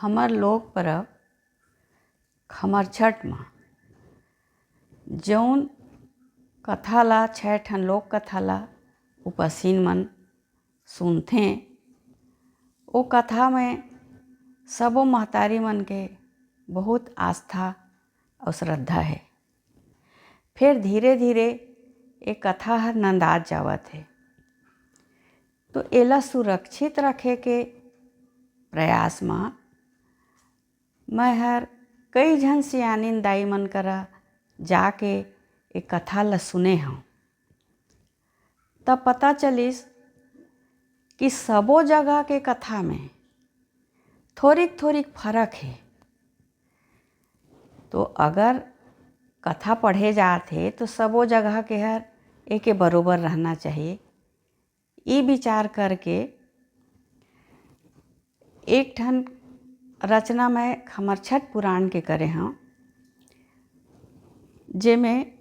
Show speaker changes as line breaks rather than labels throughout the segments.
हमर लोक परब खमरछठ में जौन कथा ला 6 ठन लोक कथा ला उपासीन मन सुनथे। ओ कथा में सबो महतारी मन के बहुत आस्था और श्रद्धा है। फिर धीरे धीरे ये कथा हर नंदात जावत है, तो एला सुरक्षित रखे के प्रयास में मैं हर कई झन सियानिन दाई मन करा जाके एक कथा ला सुने हूँ। तब पता चलिस कि सबो जगह के कथा में थोड़िक थोड़िक फर्क है। तो अगर कथा पढ़े जाते तो सबो जगह के हर एके बरोबर रहना चाहिए। ये विचार करके एक ठन रचना मैं खमरछठ पुराण के करे हूँ, जेमें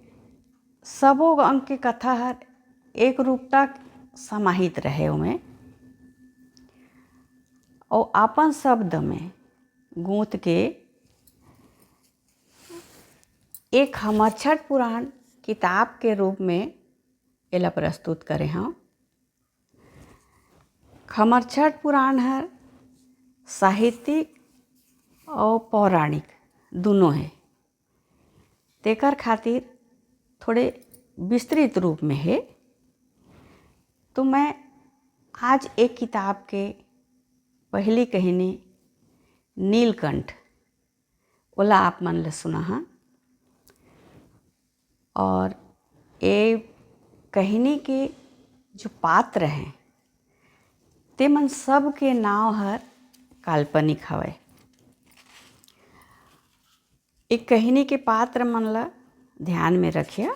सबो अंग के कथा हर एक रूपता समाहित रहे उमें और अपन शब्द में गूंथ के एक खमरछठ पुराण किताब के रूप में एला प्रस्तुत करे हूँ। खमरछठ पुराण हर साहित्यिक और पौराणिक दोनों है, तेकर खातिर थोड़े विस्तृत रूप में है। तो मैं आज एक किताब के पहली कहानी नीलकंठ ओला आप मन ले सुना हाँ। और ये कहानी के जो पात्र हैं ते मन सब के नाव हर काल्पनिक हवे। एक कहानी के पात्र मन ला ध्यान में रखिया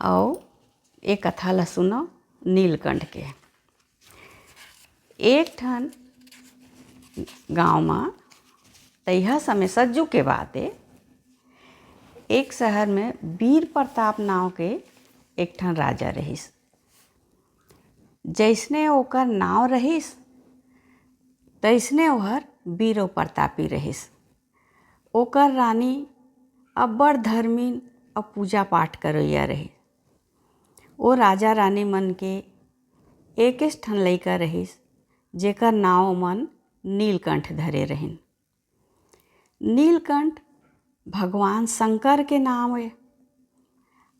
और एक कथा ला सुनो नीलकंठ के। एक ठन गांव में तैहा समय सज्जू के बात है, एक शहर में वीर प्रताप नाव के एक ठन राजा रहिस। जैसने ओकर नाव रहिस तैसने ओहर वीर और प्रतापी रहिस। ओकर रानी अब्बड़ धर्मीन और पूजा पाठ करैया रही। ओ राजा रानी मन के एक ठन लइका रहिस जेकर नाव मन नीलकंठ धरे रहिन। नीलकंठ भगवान शंकर के नाव है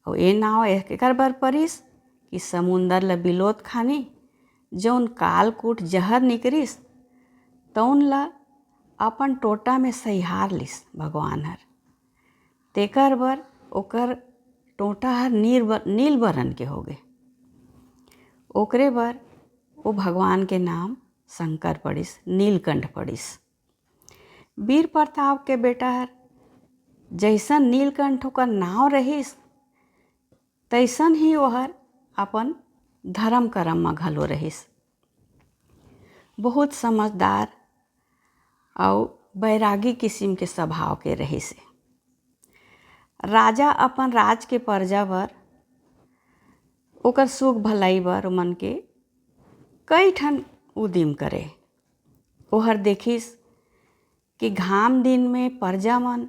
और ये नाव एकर बर परिस कि समुंदर ला बिलोत खानी जौन कालकूट जहर निकरिस तौन ला अपन टोटा में सहिहार लिस भगवान हर। तेकर बर ओकर टोटा हर नील बरन के हो गए। ओकरे बर वो भगवान के नाम शंकर पड़िस, नीलकंठ पड़िस। वीर प्रताप के बेटा हर जैसन नीलकंठ ओकर नाव रहिस तैसन ही ओहर अपन धर्म कर्म में घलो रहिस। बहुत समझदार और बैरागी किस्म के स्वभाव के रहिस। राजा अपन राज के प्रजा बर ओकर सुख भलाई बर ओमन के कई ठन उदिम करे। ओहर देखिस कि घाम दिन में प्रजा मन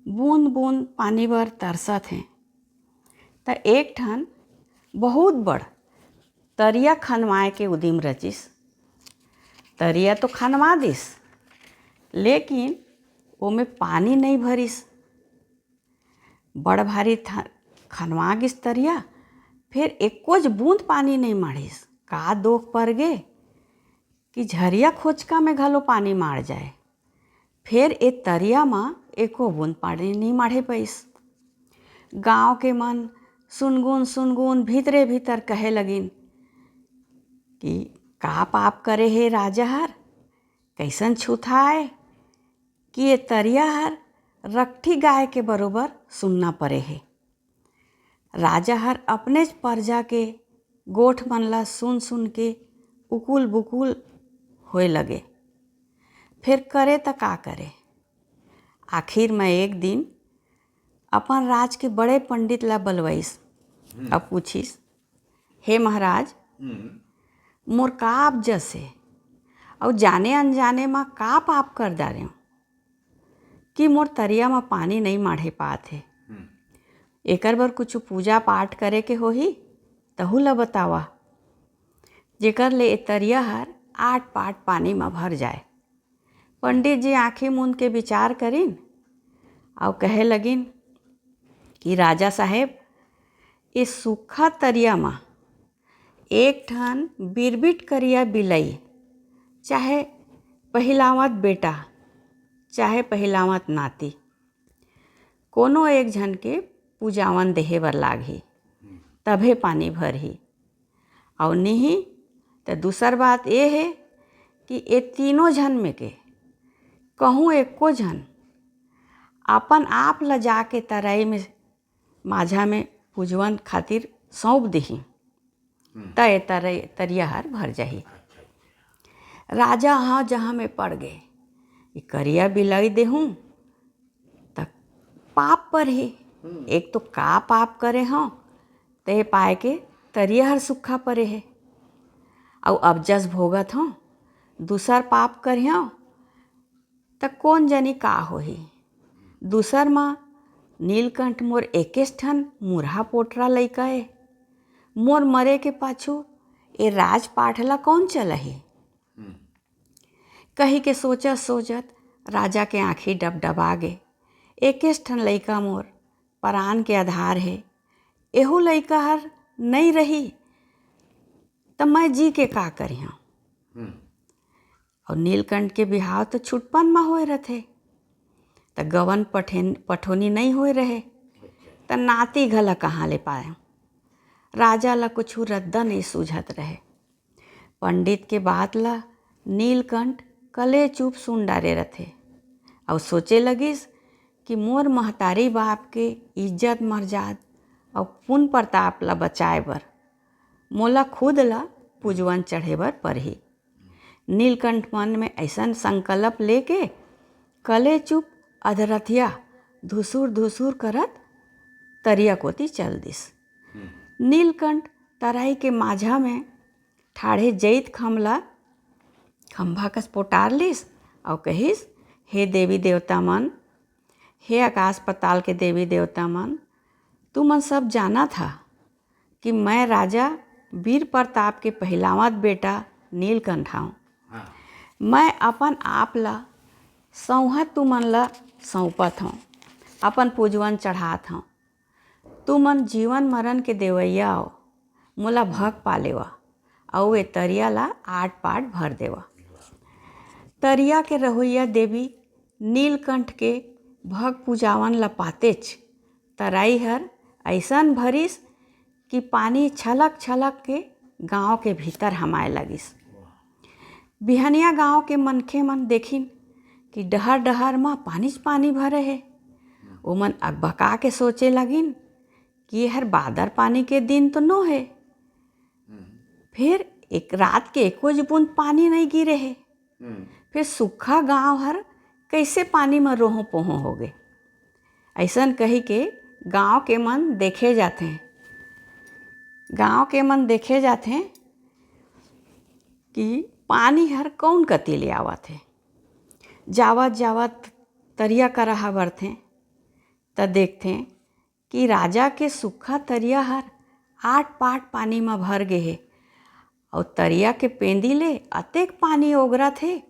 बूंद बूंद पानी बर तरसत हैं, तो एक ठन बहुत बड़ तरिया खनवाए के उदिम रचिस। तरिया तो खनवा दिस लेकिन ओमे पानी नहीं भरिस। बड़ भारी खनवा गिस तरिया, फिर एकोज बूंद पानी नहीं माढ़िस। का दोख पर गे कि झरिया खोचका में घलो पानी मार जाए, फिर ए तरिया में एको बूंद पानी नहीं माढ़े पाइस। गांव के मन सुनगुन सुनगुन भीतरे भीतर कहे लगिन कि का पाप करे हे राजा हर, कैसन छूथा है कि ये तरिया हर रखठी गाय के बरोबर सुनना पड़े है। राजा हर अपने प्रजा के गोठ मन ला सुन सुन के उकुल बुकुल होए लगे। फिर करे तो का करे। आखिर में एक दिन अपन राज के बड़े पंडित ला बलवाइस अब पूछिस, हे महाराज मोर का आप जसे और जाने अनजाने में का पाप कर डारे हूँ कि मोर तरिया में पानी नहीं माढ़े पात है। एकर बर कुछ पूजा पाठ करे के होही तहु ला बतावा, जेकर ले ए तरिया हर आट पाट पानी में भर जाए। पंडित जी आँखें मूंद के विचार करीन और कहे लगिन कि राजा साहेब, इस सूखा तरिया में एक ठन बिरबिट करिया बिलई, चाहे पहिलावत बेटा चाहे पहिलावत नाती, कोनो एक झन के पूजावन देहे बर लागही, तभे पानी भरही। और नहीं तो दूसर बात ये है कि ये तीनों झन में के कहूँ एको झन अपन आप ला जाके तराई में माझा में पूजवन खातिर सौंप दही त ये तरिया हर भर जाही। राजा हाँ जहाँ में पड़ गए, ये करिया बिलाई देहूँ तक पाप पर ही। एक तो का पाप करे हों ते पाए के तरिया हर सूखा परे है, और अब जस भोगत हों दूसर पाप करियों त कौन जनी का होही। दूसर माँ नीलकंठ मोर एकेस ठन मुरहा पोटरा लइका है, मोर मरे के पाछू ए राजपाट ला कौन चलही। कही के सोचत सोचत राजा के आँखी डबडबा गे। एकेस ठन लइका मोर प्राण के आधार है, एहू लइका हर नहीं रही तो मैं जी के का करिया। और नीलकंठ के बिहाव तो छुटपन में होए रथे, तो गवन पठोनी नहीं होए रहे, तो नाती घला कहाँ ले पाए। राजा ला कुछ रद्दा नहीं सूझत रहे। पंडित के बात ला नीलकंठ कले चुप सुन डारे रथे और सोचे लगिस कि मोर महतारी बाप के इज्जत मर्याद और पुण्य प्रताप ला बचाए बर मोला खुद ला पूजवन चढ़े बर परही। नीलकंठ मन में ऐसा संकल्प लेके कले चुप अधरथिया धुसुर धुसुर करत तरिया कोती चल दिस। नीलकंठ तराई के माझा में ठाढ़े जैत खम्भा कस पोटार लिस और कहिस, हे देवी देवता मन, हे आकाश पताल के देवी देवता मन, तू मन सब जाना था कि मैं राजा वीर प्रताप के पहलावत बेटा नीलकंठ हूँ। मैं अपन आप ला सौंहत तू मन ला सौंपत हूँ, अपन पूजवन चढ़ात हूँ। तू मन जीवन मरण के देवैया हो, मोला भग पालेवा और ये तरिया ला आट पाट भर देवा। तरिया के रहोइया देवी नीलकंठ के भग पूजावन ला पातेच तराई हर ऐसन भरिस कि पानी छलक छलक के गांव के भीतर हमाए लगिस। बिहनिया गांव के मनखे मन देखिन कि डहर डहर में पानी भरे है। वो मन अकबका के सोचे लगिन कि ये हर बादर पानी के दिन तो नो है। फिर एक रात के एको बूंद पानी नहीं गिरे है। फिर सूखा गांव हर कैसे पानी में रोहो पोहो हो गए। ऐसन कही के गांव के मन देखे जाते हैं। गांव के मन देखे जाते हैं कि पानी हर कौन कती ले आवत है। जावत जावत तरिया करहा बरथे त देखते हैं कि राजा के सूखा तरिया हर आट पाट पानी में भर गए है और तरिया के पेंदी ले अतेक पानी ओगरा थे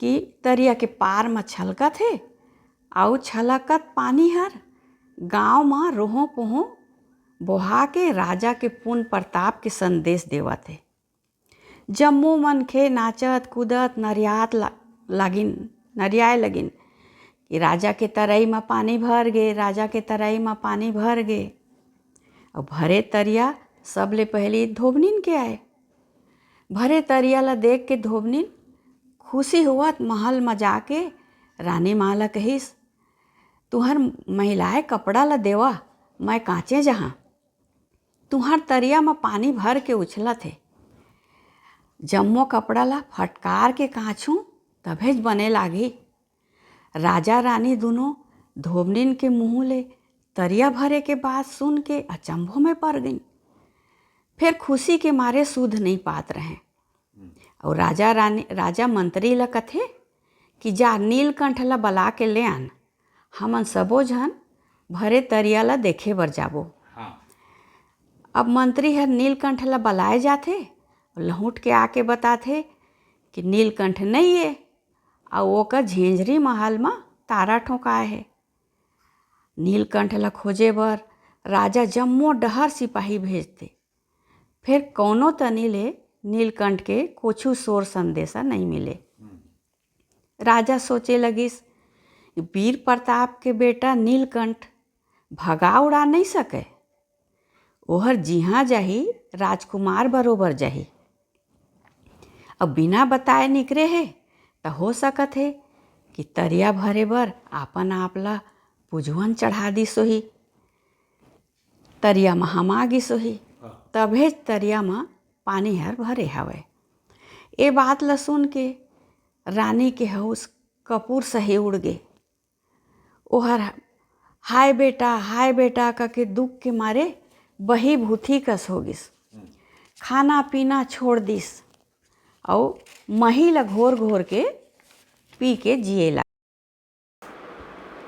कि तरिया के पार में छलकत है और छलकत पानी हर गांव में रोहो पोहो बोहा के राजा के पुण्य प्रताप के संदेश देवत है। जम्मू मनखे नाचत कूदत नरियाए लगिन कि राजा के तराई में पानी भर गए, राजा के तराई में पानी भर गए। और भरे तरिया सबले पहले धोबनिन के आए। भरे तरिया ला देख के धोबनिन खुशी हुआ महल में जाके रानी माँ ला कहिस, तुहर महिलाएं कपड़ा ला देवा, मैं कांचे जहाँ तुहर तरिया में पानी भर के उछला थे। जम्मो कपड़ा ला फटकार के काछू तभेज बने लागी। राजा रानी दोनों धोबनिन के मुँह ले तरिया भरे के बात सुन के अचंभों में पड़ गई। फिर खुशी के मारे सूध नहीं पात रहे और राजा मंत्री ला कथे कि जा नीलकंठ ला बला के ले आन, हमन सबो झन भरे तरिया ला देखे बर जाबो। अब मंत्री हर नीलकंठ ला बलाए जाथे, लहुट के आके बताथे कि नीलकंठ नहीं है, और ओकर झेंझरी महल में तारा ठोकाए है। नीलकंठ ला खोजे बर राजा जम्मो डहर सिपाही भेजते, फिर कौनो तनी ले नीलकंठ के कुछु सोर संदेशा नहीं मिले। राजा सोचे लगिस वीर प्रताप के बेटा नीलकंठ भगा उड़ा नहीं सके, ओहर जिहाँ जाही राजकुमार बरोबर जाही। अब बिना बताए निकरे है तो हो सकत है कि तरिया भरे बर आपन आप ला पुजवन चढ़ा दी सोही, तरिया में हम आ गिस होही, तभे तरिया में पानी हर भरे हवे। ए बात ला सुन के रानी के होश कपूर सही उड़ गे। ओहर हाय बेटा कके दुख के मारे बही भूथी कस हो गिस, खाना पीना छोड़ दिस और मही ला घोर घोर के पी के जिए ला।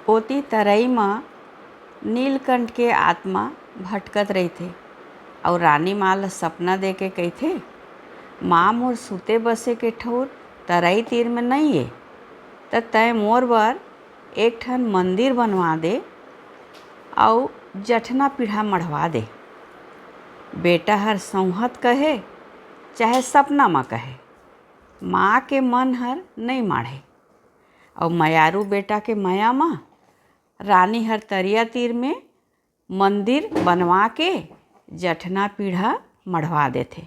ओती तरई में नीलकंठ के आत्मा भटकत रही थे और रानी माँ ला सपना दे के कही थे, माँ मोर सुते बसे के ठौर तरई तीर में नहीं है, तो तय मोर बर एक ठन मंदिर बनवा दे और जठना पीढ़ा मढ़वा दे। बेटा हर संहत कहे चाहे सपना में कहे, माँ के मन हर नहीं माढ़े। और मयारू बेटा के माया माँ रानी हर तरिया तीर में मंदिर बनवा के जठना पीढ़ा मढ़वा देथे।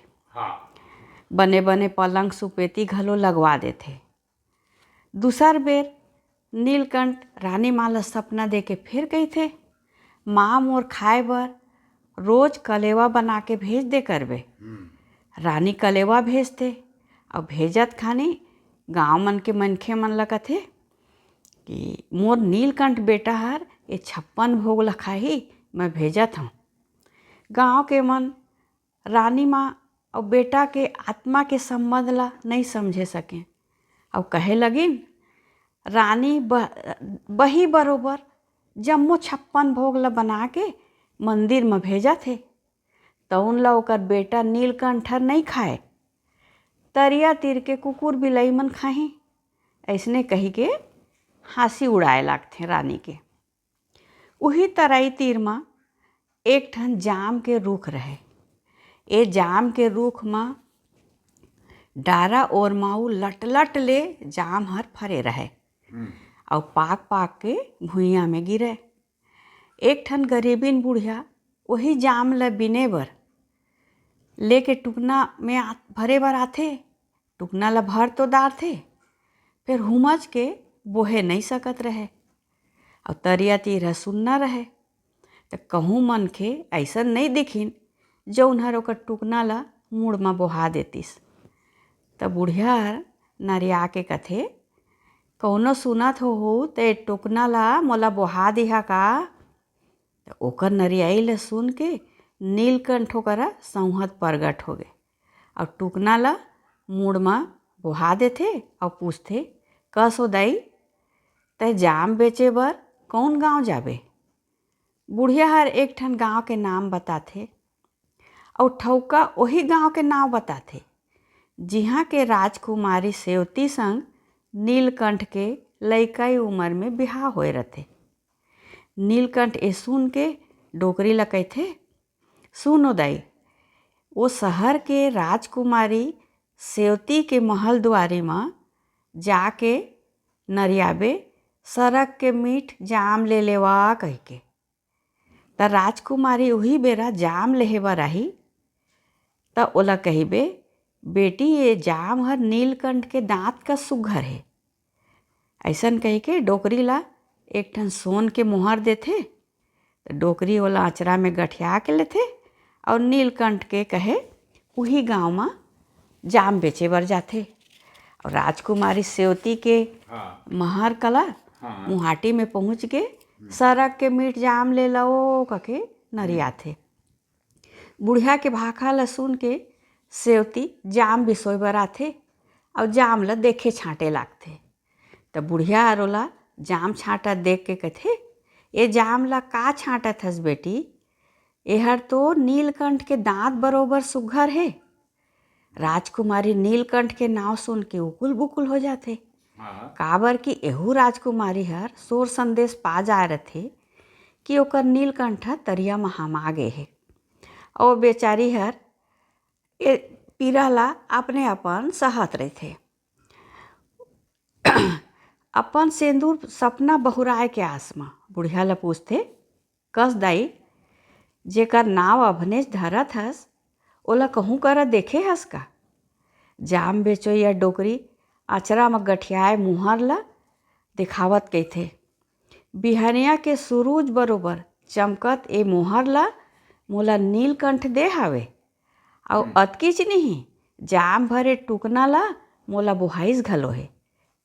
बने बने पलंग सुपेती घलो लगवा देथे। दूसर बेर नीलकंठ रानी माँ ला सपना दे के फिर कही थे, माँ मोर खाए बर रोज कलेवा बना के भेज दे करबे। रानी कलेवा भेजते और भेजत खानी गाँव मन के मनखे मन ला कथे कि मोर नीलकंठ बेटा हर ये 56 भोग ला खाही, मैं भेजत हूँ। गाँव के मन रानी माँ और बेटा के आत्मा के संबंध ला नहीं समझे सकें और कहे लगिन रानी बही बरोबर जम्मो 56 भोग ला बना के मंदिर में भेजा थे, तो उन ला ओकर बेटा नीलकंठ नहीं खाए, तरिया तीर के कुकुर बिलाई मन खाही। ऐसने कही के हंसी उड़ाए लागथे रानी के। उही तराई तीर में एक ठन जाम के रूख रहे। ए जाम के रूख में डारा और माऊ लट लट ले जाम हर फरे रहे और पाक पाक के भुइयाँ में गिरे। एक ठन गरीबिन बुढ़िया वही जाम ला बिने बर लेके टुकना में भरे बर आथे। टुकना ला भर तो डार थे, फिर हुमच के बोहे नहीं सकत रहे और तरिया तीर सुनना रहे। तो कहूँ मन के ऐसा नहीं दिखिन जो उन्हर ओकर टुकना ला मुड़ में बोहा देतिस। तो बुढ़िया हर नरिया के कथे, कौनो सुनत हो तो टुकना ला मोला बोहा दिहा का। तो ओकर नरियाई ला सुन के नीलकंठ ओकरा संहत प्रगट हो गए और टुकना ला मुड़ में बोहा देथे और पूछथे, कस हो दाई तय जाम बेचे बर कौन गांव जाबे। बुढ़िया हर एक ठन गांव के नाम बताथे और ठौका वही गांव के नाम बताथे जिहाँ के राजकुमारी सेवती संग नीलकंठ के लइकाई उम्र में बिहाव होए रथे। नीलकंठ ए सुन के डोकरी ला कहिथे, सुनो दाई, वो शहर के राजकुमारी सेवती के महल द्वारी में जाके नरियाबे सरक के मीठ जाम ले लेवा कह के। त राजकुमारी वही बेरा जाम लेहे बर आही त ओला कहिबे, बेटी ये जाम हर नीलकंठ के दांत का सुघर है। ऐसन कही के डोकरी ला एक ठन सोन के मोहर देथे। तो डोकरी ओला अचरा में गठिया के लेथे और नीलकंठ के कहे वही गांव में जाम बेचे बर जाथे। और राजकुमारी सेवती के महर कला मुहाटी में पहुँच के सरक के मीठ जाम ले लो कके नरिया थे। बुढ़िया के भाखा ला सुन के सेवती जाम बिसोय बर आथे और जाम ला देखे छाँटे लागथे। तो बुढ़िया हर ओला जाम छाँटत देख के कहथे, ए जाम ला का छाँटत हस बेटी? एहर तो नीलकंठ के दांत बरोबर सुग्घर है। राजकुमारी नीलकंठ के नाव सुन के उकुल बुकुल हो जाथे। काबर कि एहू राजकुमारी हर सोर संदेश पा जाए रथे कि ओकर नीलकंठ तरिया म हमा गे हे। और बेचारी हर ए पीरा ला अपने अपन सहत रहथे। अपन सेंदूर सपना बहुराए के आस म बुढ़िया ला पूछथे, कस दाई जेकर नाव अभनेच धरत हस ओला कहूँ करा देखे हस का? जाम बेचोइया डोकरी अचरा म गठियाए मुहर ला दिखावत कहिथे, बिहनिया के सूरज बरोबर चमकत ए मोहर ला मोला नीलकंठ दे हवे। और अतकीच नहीं, जाम भरे टुकना ला मोला बोहाइस घलो है।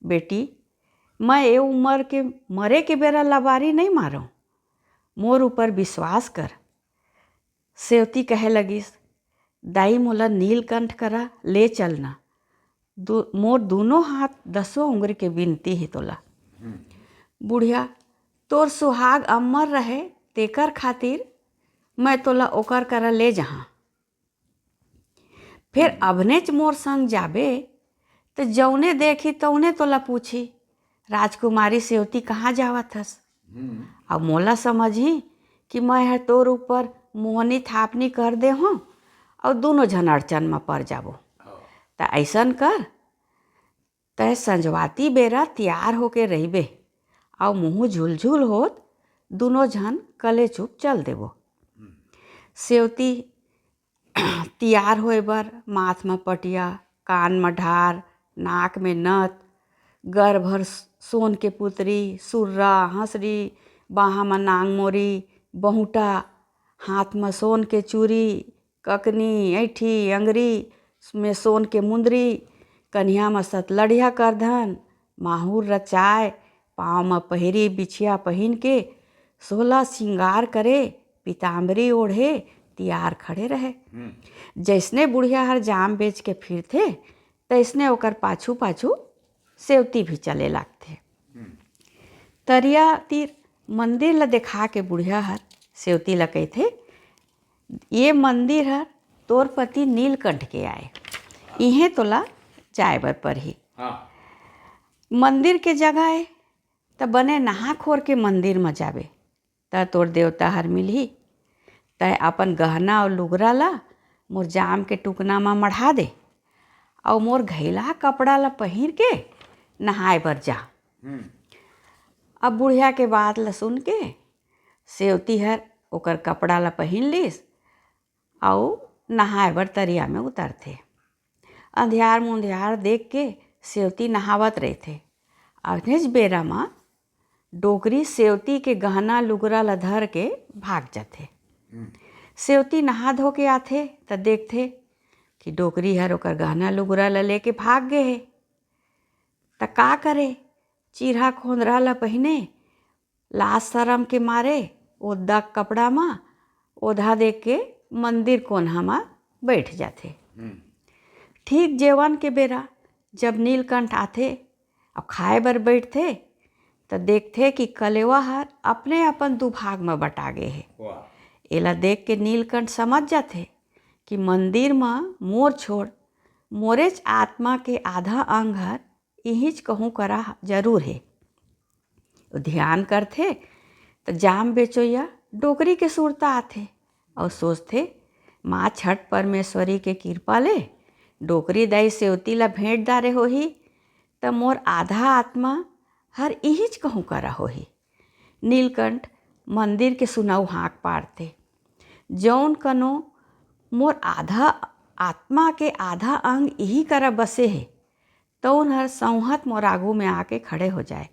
बेटी, मैं ए उम्र के मरे के बेरा लबारी नहीं मारो, मोर ऊपर विश्वास कर। सेवती कहे लगिस, दाई मोला नीलकंठ करा ले चलना। मोर दोनों हाथ 10 उंगली के विनती है तोला। बुढ़िया, तोर सुहाग अमर रहे तेकर खातिर मैं तोला ओकर करा ले जहाँ। फिर अभनेच मोर संग जाबे तो जौने देखी तौने तोला पूछी, राजकुमारी सेवती कहाँ जावत हस? अब मोला समझी कि मैं हर तोर ऊपर मोहनी थापनी कर दे हूँ और दोनों झन अड़चन में पड़ जाबो। त ऐसन कर, तय संजवाती बेरा तैयार होके रहिबे और मुँह झुलझुल होत दोनों झन कले चुप चल देबो। सेवती तैयार होए बर माथ में पटिया, कान में ढार, नाक में नथ, गर भर सोन के पुतरी, सुर्रा, हंसरी, बाहा में नांगमोरी, बहुटा, हाथ में सोन के चूड़ी, ककनी, ऐठी, अंगरी में सोन के मुंदरी, कन्हिया में सतलड़िया करधन, माहुर रचाए, पाँव में पहिरी बिछिया पहन के 16 श्रृंगार करे, पीताम्बरी ओढ़े तैयार खड़े रहे। जैसने बुढ़िया हर जाम बेच के फिरथे तैसने ओकर पाछू पाछू सेवती भी चले लागथे। तरिया तीर मंदिर ला देखा के बुढ़िया हर सेवती ला कहथे, ये मंदिर हर तोर पति नीलकंठ के आए, इहें तोला जाए बर परही। मंदिर के जगह है त बने नहा खोर के मंदिर में जाबे त तोर देवता हर मिलही। तय अपन गहना और लुगरा ला मोर जाम के टुकना में मढ़ा दे और मोर घैला कपड़ा ला पहिर के नहाए बर जा। अब बुढ़िया के बात ला सुन के सेवती हर ओकर कपड़ा ला पहिन लिस और नहाए बर तरिया में उतरथे। अंधियार मुंधियार देख के सेवती नहावत रहथे। अवनेच बेरा में डोकरी सेवती के गहना लुगरा ला धर के भाग जाथे। सेवती नहा धो के आथे त देखथे कि डोकरी हर ओकर गहना लुगरा ला लेके भाग गे हे। त का करे, चिरहा खोंदरा ला पहिने, लाज शरम के मारे ओद्दा कपड़ा में ओधा देख के मंदिर कोन्हा में बैठ जाथे। ठीक जेवन के बेरा जब नीलकंठ आथे और खाए बर बैठथे त देखथे कि कलेवा हर अपने अपन दू भाग में बटा गे हे। एला देख के नीलकंठ समझ जाथे कि मंदिर में मोर छोड़ मोरेच आत्मा के आधा अंग हर इहिच कहूँ करा जरूर है। ध्यान करथे तो जाम बेचोइया डोकरी के सुरता आथे और सोचथे, माँ छठ परमेश्वरी के कृपा ले डोकरी दाई सेवती ला भेंट दारे होही त मोर आधा आत्मा हर इहिच कहूँ करा होही। नीलकंठ मंदिर के सुनाऊ हाँक पारथे, जौन कनो मोर आधा आत्मा के आधा अंग यही करा बसे है तौन हर संहत मोर आगू में आके खड़े हो जाए।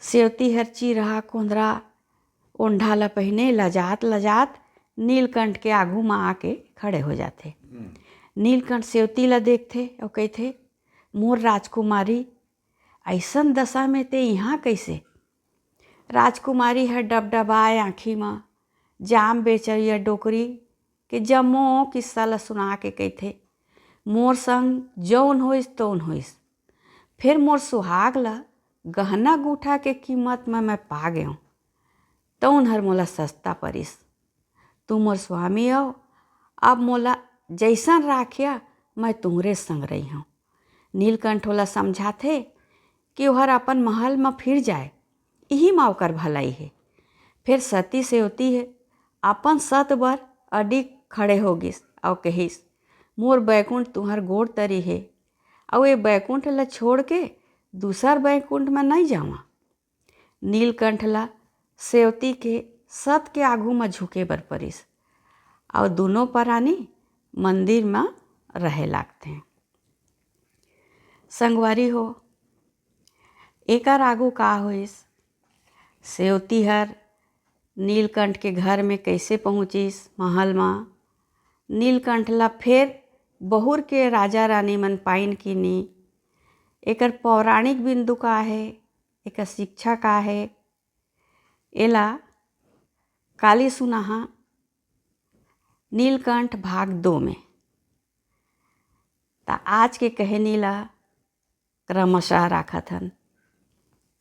सेवती हर चिरहा कोंदरा ओंढा ला पहिने लजात लजात नीलकंठ के आगू में आके खड़े हो जाते। नीलकंठ सेवती ला देखथे और कहथे, मोर राजकुमारी ऐसन दशा में ते यहाँ कैसे? राजकुमारी हर डबडबाए आँखी में जाम बेचैया डोकरी के जम्मो किस्सा ला सुना के कहथे, मोर संग जौन होइस तौन होइस। फिर मोर सुहाग ला गहना गूठा के कीमत में मैं पा गयो, तौन हर मोला सस्ता परिस। तू मोर स्वामी हो, अब मोला जैसन राखिया मैं तुहरे संग रही हूँ। नीलकंठ ओला समझाथे कि ओहर अपन महल में फिर जाए, यही में ओकर भलाई है। फिर सती सेवती है अपन सत बर अडिग खड़े होगिस और कहिस, मोर बैकुंठ तुहर गोड़ तरी है, और ये बैकुंठ ला छोड़ के दूसर बैकुंठ में नहीं जावा। नीलकंठ ला सेवती के सत के आगू में झुके बर परिस, और दोनों प्राणी मंदिर में रहे लागते हैं। संगवारी हो, एकर आगू का होइस? सेवती हर नीलकंठ के घर में कैसे पहुँचिस महल में। नीलकंठ ला फिर बहुर के राजा रानी मन पाइन की नी। एकर पौराणिक बिंदु का है, एकर शिक्षा का है, एला काली सुनाहा नीलकंठ भाग 2 में। ता आज के कहानी ला क्रमशः राखत हन।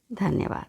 धन्यवाद।